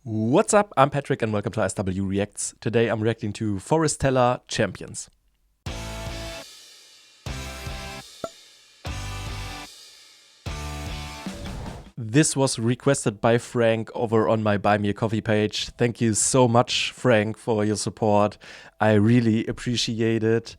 What's up? I'm Patrick and welcome to SW Reacts. Today I'm reacting to Forestella Champions. This was requested by Frank over on my Buy Me a Coffee page. Thank you so much, Frank, for your support. I really appreciate it.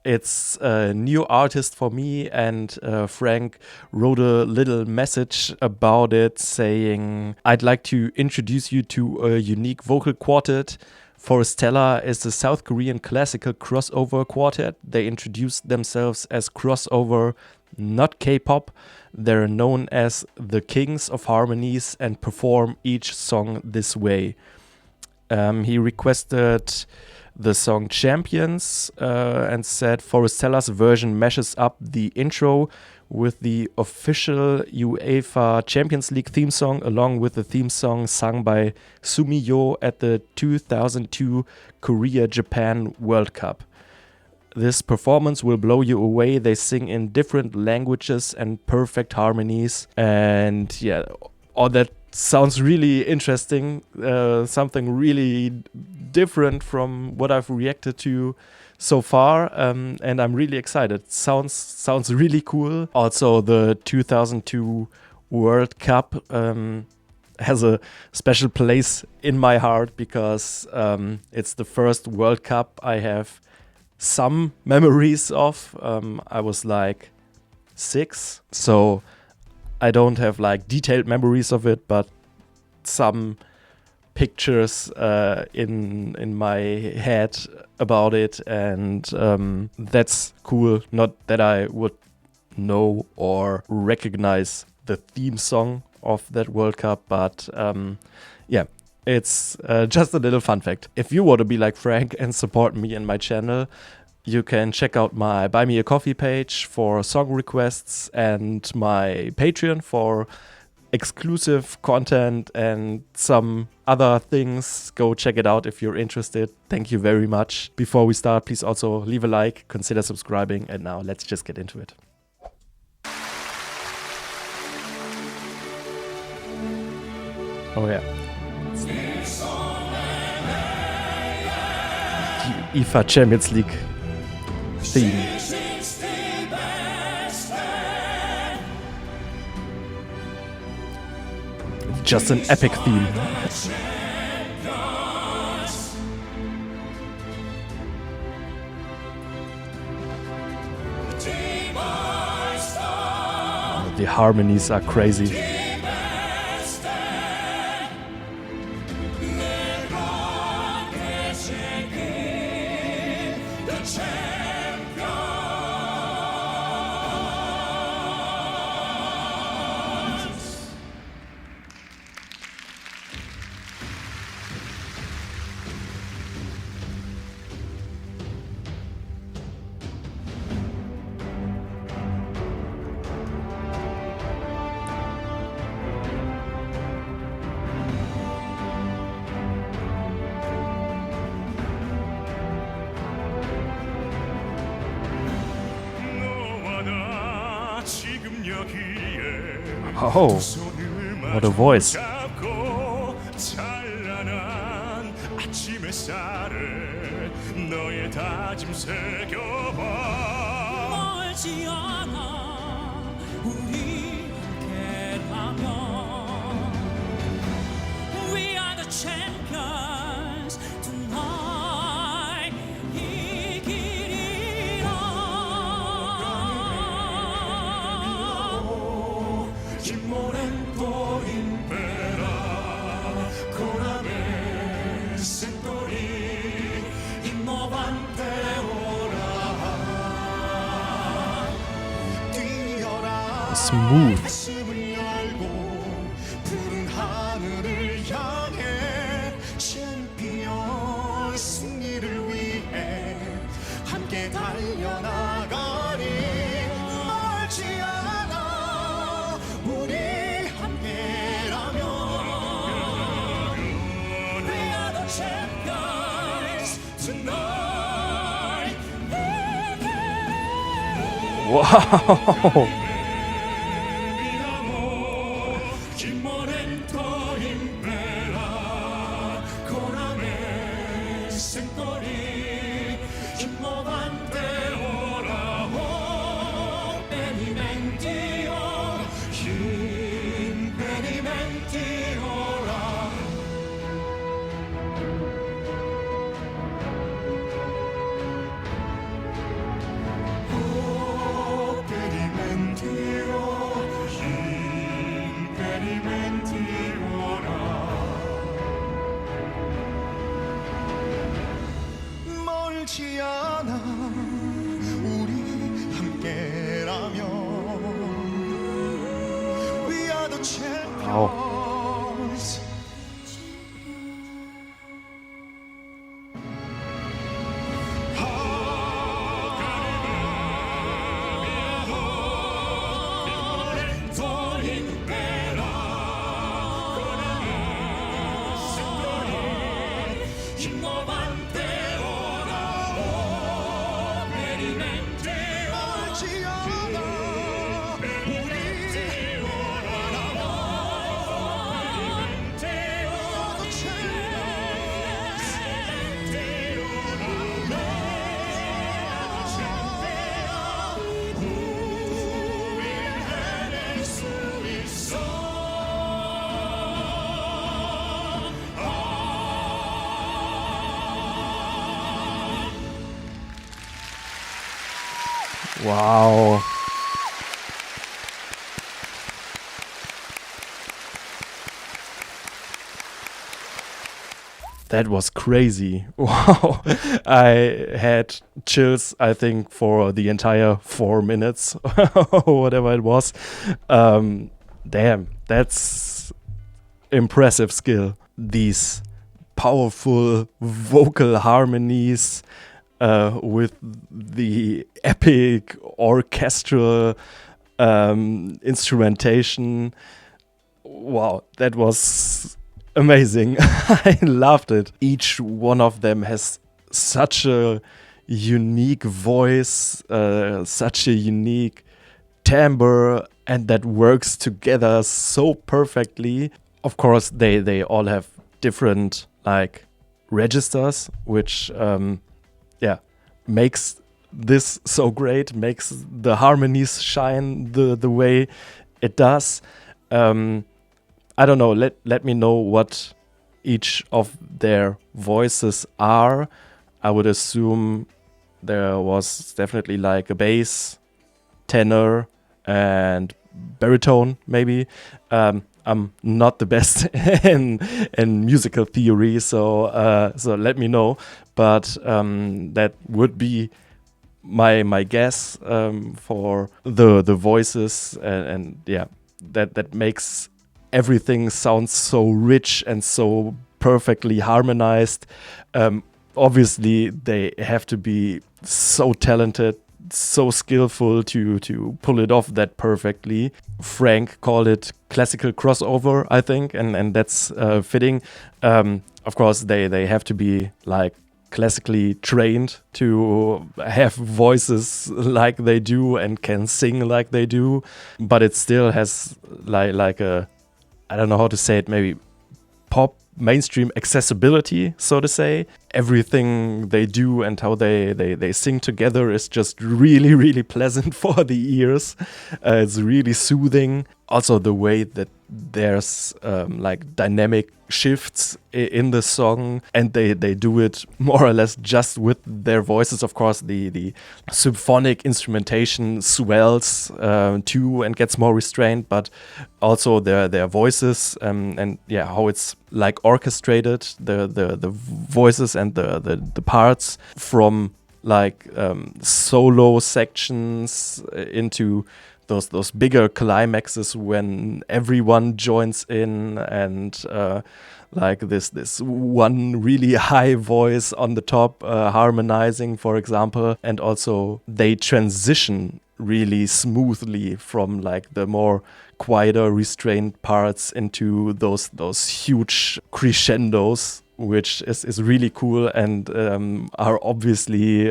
It's a new artist for me, and Frank wrote a little message about it saying, I'd like to introduce you to a unique vocal quartet. Forestella is a South Korean classical crossover quartet. They introduced themselves as crossover, not K-pop. They're known as the Kings of Harmonies and perform each song this way. He requested the song Champions and said Forestella's version meshes up the intro with the official UEFA Champions League theme song along with the theme song sung by Sumiyo at the 2002 Korea-Japan World Cup. This performance will blow you away. They sing in different languages and perfect harmonies. And yeah, all that sounds really interesting. Something really different from what I've reacted to so far. And I'm really excited. Sounds really cool. Also, the 2002 World Cup has a special place in my heart because it's the first World Cup I have some memories of. I was like 6, so I don't have like detailed memories of it, but some pictures in my head about it, and that's cool. Not that I would know or recognize the theme song of that World Cup, but yeah. It's just a little fun fact. If you want to be like Frank and support me and my channel, you can check out my Buy Me a Coffee page for song requests and my Patreon for exclusive content and some other things. Go check it out if you're interested. Thank you very much. Before we start, please also leave a like, consider subscribing, and now let's just get into it. Oh yeah. Die IFA Champions League theme. Just an epic theme. The harmonies are crazy. Oh, what a voice. We are the champions tonight. Smooth. Wow. 지어나 우리 함께라면 We are the champions. Wow. That was crazy. Wow. I had chills, I think, for the entire 4 minutes or whatever it was. Damn, that's impressive skill. These powerful vocal harmonies with the epic orchestral instrumentation. Wow, that was amazing. I loved it. Each one of them has such a unique voice, such a unique timbre, and that works together so perfectly. Of course, they all have different like registers, which makes this so great, makes the harmonies shine the way it does. I don't know, let me know what each of their voices are. I would assume there was definitely like a bass, tenor, and baritone maybe. I'm not the best in musical theory, so let me know. But that would be my guess for the voices, and yeah, that makes everything sound so rich and so perfectly harmonized. Obviously, they have to be so talented, so skillful to pull it off that perfectly. Frank called it classical crossover, I think, and that's fitting. Of course, they have to be like classically trained to have voices like they do and can sing like they do, but it still has like a, I don't know how to say it, maybe pop mainstream accessibility, so to say. Everything they do and how they sing together is just really, really pleasant for the ears. It's really soothing. Also, the way that there's like dynamic shifts in the song, and they do it more or less just with their voices. Of course, the symphonic instrumentation swells too and gets more restrained, but also their voices and yeah, how it's like orchestrated, the voices and the parts from like solo sections into those bigger climaxes when everyone joins in, and like this one really high voice on the top harmonizing, for example. And also they transition really smoothly from like the more quieter restrained parts into those huge crescendos, which is really cool and are obviously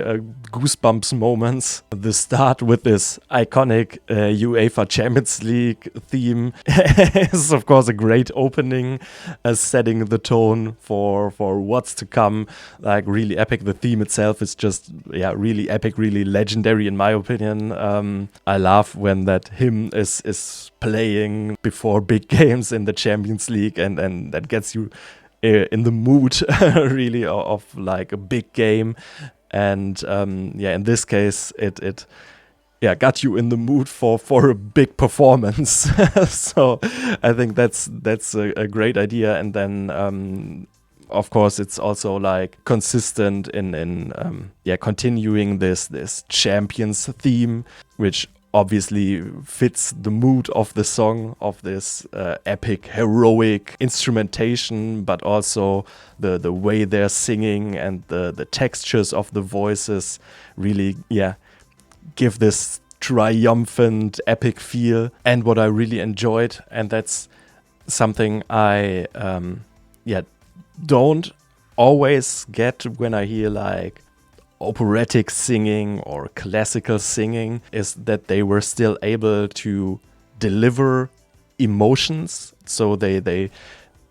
goosebumps moments. The start with this iconic UEFA Champions League theme is of course a great opening, setting the tone for what's to come. Like really epic. The theme itself is just really epic, really legendary in my opinion. I love when that hymn is playing before big games in the Champions League, and that gets you in the mood really of like a big game. And in this case it got you in the mood for a big performance. So I think that's a great idea. And then of course, it's also like consistent in continuing this champions theme, which obviously fits the mood of the song, of this epic, heroic instrumentation, but also the way they're singing and the textures of the voices really, give this triumphant, epic feel. And what I really enjoyed, and that's something I don't always get when I hear like operatic singing or classical singing, is that they were still able to deliver emotions. So they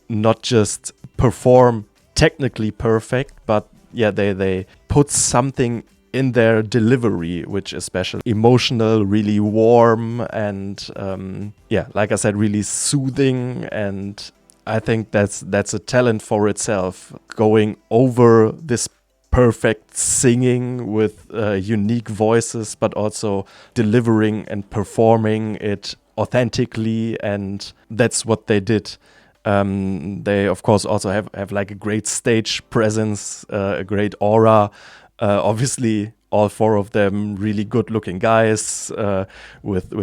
not just perform technically perfect, but they put something in their delivery, which is special, emotional, really warm, and like I said, really soothing. And I think that's a talent for itself, going over this perfect singing with unique voices, but also delivering and performing it authentically. And that's what they did. They of course also have like a great stage presence, a great aura. Obviously, all four of them really good-looking guys with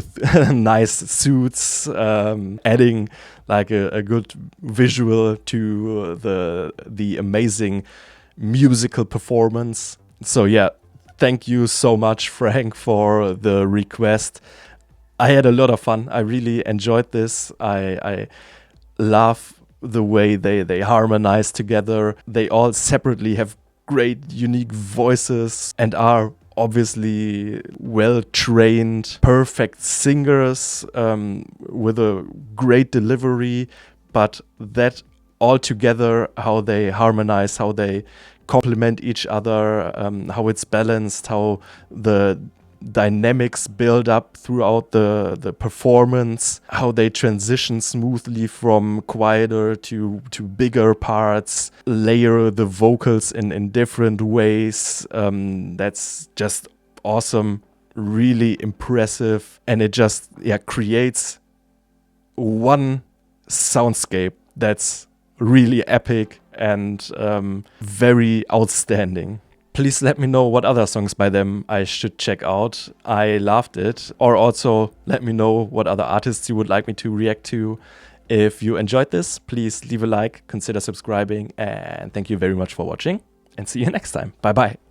nice suits, adding like a good visual to the amazing musical performance. So thank you so much, Frank, for the request. I had a lot of fun. I really enjoyed this. I love the way they harmonize together. They all separately have great, unique voices and are obviously well-trained, perfect singers with a great delivery. But that all together, how they harmonize, how they complement each other, how it's balanced, how the dynamics build up throughout the performance, how they transition smoothly from quieter to bigger parts, layer the vocals in different ways. That's just awesome, really impressive, and it just creates one soundscape that's really epic and very outstanding. Please let me know what other songs by them I should check out. I loved it. Or also let me know what other artists you would like me to react to. If you enjoyed this, please leave a like, consider subscribing, and thank you very much for watching, and see you next time. Bye bye.